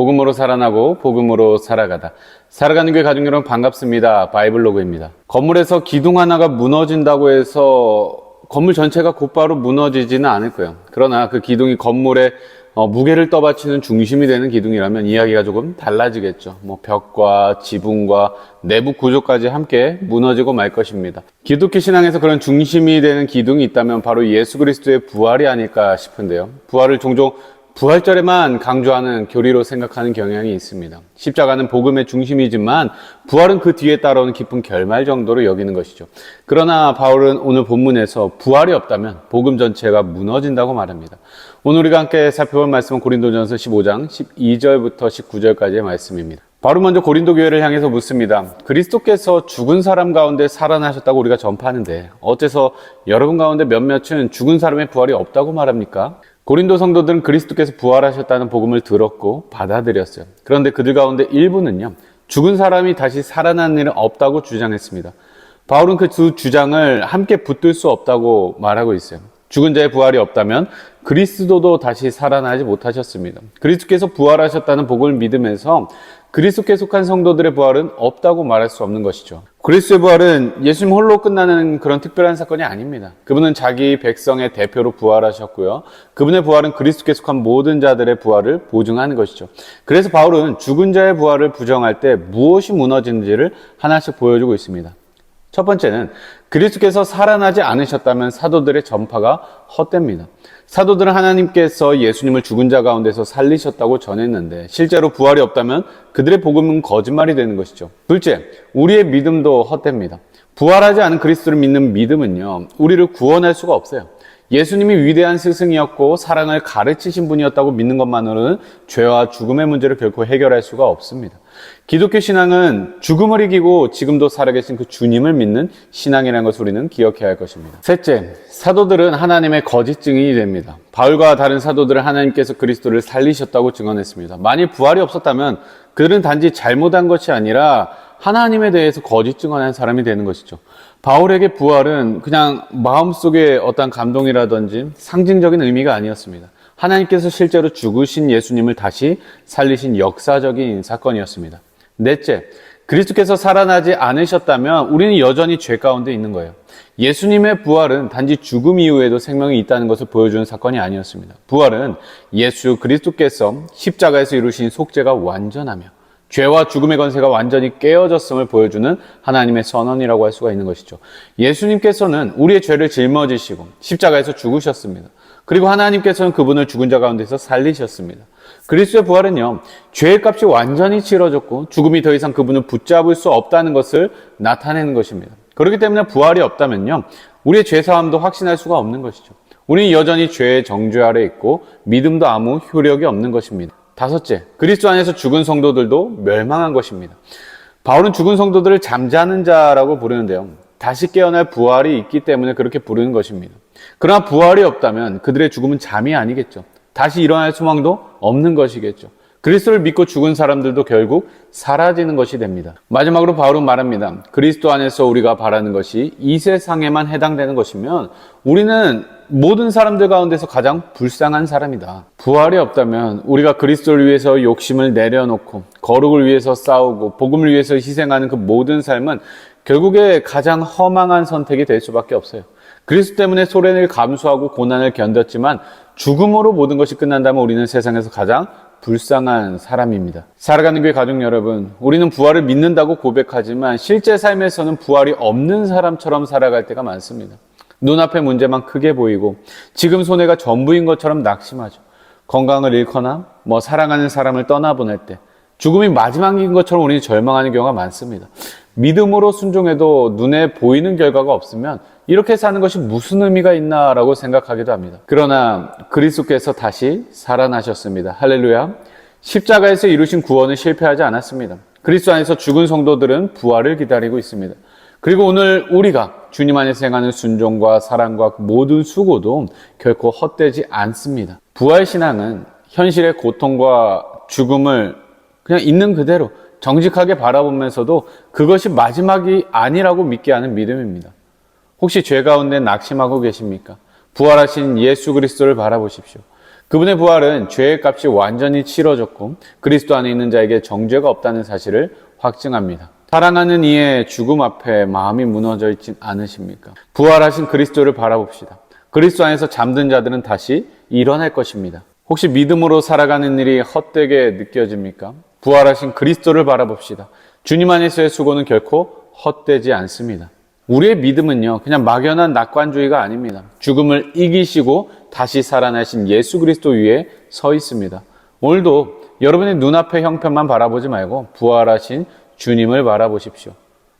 복음으로 살아나고 복음으로 살아가다. 살아가는 교회 가족 여러분 반갑습니다. 바이블로그입니다. 건물에서 기둥 하나가 무너진다고 해서 건물 전체가 곧바로 무너지지는 않을 거예요. 그러나 그 기둥이 건물에 무게를 떠받치는 중심이 되는 기둥이라면 이야기가 조금 달라지겠죠. 벽과 지붕과 내부 구조까지 함께 무너지고 말 것입니다. 기독교 신앙에서 그런 중심이 되는 기둥이 있다면 바로 예수 그리스도의 부활이 아닐까 싶은데요. 부활을 종종 부활절에만 강조하는 교리로 생각하는 경향이 있습니다. 십자가는 복음의 중심이지만 부활은 그 뒤에 따라오는 깊은 결말 정도로 여기는 것이죠. 그러나 바울은 오늘 본문에서 부활이 없다면 복음 전체가 무너진다고 말합니다. 오늘 우리가 함께 살펴볼 말씀은 고린도전서 15장 12절부터 19절까지의 말씀입니다. 바로 먼저 고린도 교회를 향해서 묻습니다. 그리스도께서 죽은 사람 가운데 살아나셨다고 우리가 전파하는데 어째서 여러분 가운데 몇몇은 죽은 사람의 부활이 없다고 말합니까? 고린도 성도들은 그리스도께서 부활하셨다는 복음을 들었고 받아들였어요. 그런데 그들 가운데 일부는요, 죽은 사람이 다시 살아나는 일은 없다고 주장했습니다. 바울은 그 두 주장을 함께 붙들 수 없다고 말하고 있어요. 죽은 자의 부활이 없다면 그리스도도 다시 살아나지 못하셨습니다. 그리스도께서 부활하셨다는 복음을 믿으면서 그리스도께 속한 성도들의 부활은 없다고 말할 수 없는 것이죠. 그리스도의 부활은 예수님 홀로 끝나는 그런 특별한 사건이 아닙니다. 그분은 자기 백성의 대표로 부활하셨고요. 그분의 부활은 그리스도께 속한 모든 자들의 부활을 보증하는 것이죠. 그래서 바울은 죽은 자의 부활을 부정할 때 무엇이 무너지는지를 하나씩 보여주고 있습니다. 첫 번째는 그리스도께서 살아나지 않으셨다면 사도들의 전파가 헛됩니다. 사도들은 하나님께서 예수님을 죽은 자 가운데서 살리셨다고 전했는데 실제로 부활이 없다면 그들의 복음은 거짓말이 되는 것이죠. 둘째, 우리의 믿음도 헛됩니다. 부활하지 않은 그리스도를 믿는 믿음은요, 우리를 구원할 수가 없어요. 예수님이 위대한 스승이었고 사랑을 가르치신 분이었다고 믿는 것만으로는 죄와 죽음의 문제를 결코 해결할 수가 없습니다. 기독교 신앙은 죽음을 이기고 지금도 살아계신 그 주님을 믿는 신앙이라는 것을 우리는 기억해야 할 것입니다. 셋째, 사도들은 하나님의 거짓 증인이 됩니다. 바울과 다른 사도들은 하나님께서 그리스도를 살리셨다고 증언했습니다. 만일 부활이 없었다면 그들은 단지 잘못한 것이 아니라 하나님에 대해서 거짓 증언한 사람이 되는 것이죠. 바울에게 부활은 그냥 마음속의 어떤 감동이라든지 상징적인 의미가 아니었습니다. 하나님께서 실제로 죽으신 예수님을 다시 살리신 역사적인 사건이었습니다. 넷째, 그리스도께서 살아나지 않으셨다면 우리는 여전히 죄 가운데 있는 거예요. 예수님의 부활은 단지 죽음 이후에도 생명이 있다는 것을 보여주는 사건이 아니었습니다. 부활은 예수 그리스도께서 십자가에서 이루신 속죄가 완전하며 죄와 죽음의 권세가 완전히 깨어졌음을 보여주는 하나님의 선언이라고 할 수가 있는 것이죠. 예수님께서는 우리의 죄를 짊어지시고 십자가에서 죽으셨습니다. 그리고 하나님께서는 그분을 죽은 자 가운데서 살리셨습니다. 그리스도의 부활은요, 죄의 값이 완전히 치러졌고 죽음이 더 이상 그분을 붙잡을 수 없다는 것을 나타내는 것입니다. 그렇기 때문에 부활이 없다면요, 우리의 죄사함도 확신할 수가 없는 것이죠. 우리는 여전히 죄의 정죄 아래 있고 믿음도 아무 효력이 없는 것입니다. 다섯째, 그리스도 안에서 죽은 성도들도 멸망한 것입니다. 바울은 죽은 성도들을 잠자는 자라고 부르는데요, 다시 깨어날 부활이 있기 때문에 그렇게 부르는 것입니다. 그러나 부활이 없다면 그들의 죽음은 잠이 아니겠죠. 다시 일어날 소망도 없는 것이겠죠. 그리스도를 믿고 죽은 사람들도 결국 사라지는 것이 됩니다. 마지막으로 바울은 말합니다. 그리스도 안에서 우리가 바라는 것이 이 세상에만 해당되는 것이면 우리는 모든 사람들 가운데서 가장 불쌍한 사람이다. 부활이 없다면 우리가 그리스도를 위해서 욕심을 내려놓고 거룩을 위해서 싸우고 복음을 위해서 희생하는 그 모든 삶은 결국에 가장 허망한 선택이 될 수밖에 없어요. 그리스도 때문에 소련을 감수하고 고난을 견뎠지만 죽음으로 모든 것이 끝난다면 우리는 세상에서 가장 불쌍한 사람입니다. 살아가는 교회 가족 여러분, 우리는 부활을 믿는다고 고백하지만 실제 삶에서는 부활이 없는 사람처럼 살아갈 때가 많습니다. 눈앞의 문제만 크게 보이고 지금 손해가 전부인 것처럼 낙심하죠. 건강을 잃거나 사랑하는 사람을 떠나보낼 때 죽음이 마지막인 것처럼 우리는 절망하는 경우가 많습니다. 믿음으로 순종해도 눈에 보이는 결과가 없으면 이렇게 사는 것이 무슨 의미가 있나라고 생각하기도 합니다. 그러나 그리스도께서 다시 살아나셨습니다. 할렐루야. 십자가에서 이루신 구원은 실패하지 않았습니다. 그리스도 안에서 죽은 성도들은 부활을 기다리고 있습니다. 그리고 오늘 우리가 주님 안에서 행하는 순종과 사랑과 모든 수고도 결코 헛되지 않습니다. 부활신앙은 현실의 고통과 죽음을 그냥 있는 그대로 정직하게 바라보면서도 그것이 마지막이 아니라고 믿게 하는 믿음입니다. 혹시 죄 가운데 낙심하고 계십니까? 부활하신 예수 그리스도를 바라보십시오. 그분의 부활은 죄의 값이 완전히 치러졌고 그리스도 안에 있는 자에게 정죄가 없다는 사실을 확증합니다. 사랑하는 이의 죽음 앞에 마음이 무너져 있진 않으십니까? 부활하신 그리스도를 바라봅시다. 그리스도 안에서 잠든 자들은 다시 일어날 것입니다. 혹시 믿음으로 살아가는 일이 헛되게 느껴집니까? 부활하신 그리스도를 바라봅시다. 주님 안에서의 수고는 결코 헛되지 않습니다. 우리의 믿음은요, 그냥 막연한 낙관주의가 아닙니다. 죽음을 이기시고 다시 살아나신 예수 그리스도 위에 서 있습니다. 오늘도 여러분의 눈앞의 형편만 바라보지 말고 부활하신 주님을 바라보십시오.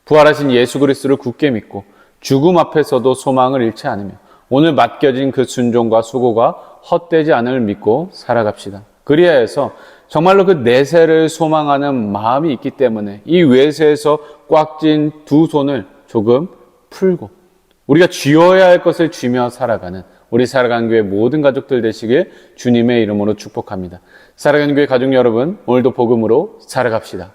부활하신 예수 그리스도를 굳게 믿고 죽음 앞에서도 소망을 잃지 않으며 오늘 맡겨진 그 순종과 수고가 헛되지 않을 믿고 살아갑시다. 그리하여 해서 정말로 그 내세를 소망하는 마음이 있기 때문에 이 외세에서 꽉 쥔 두 손을 조금 풀고 우리가 쥐어야 할 것을 쥐며 살아가는 우리 살아가는 교회 모든 가족들 되시길 주님의 이름으로 축복합니다. 살아가는 교회 가족 여러분, 오늘도 복음으로 살아갑시다.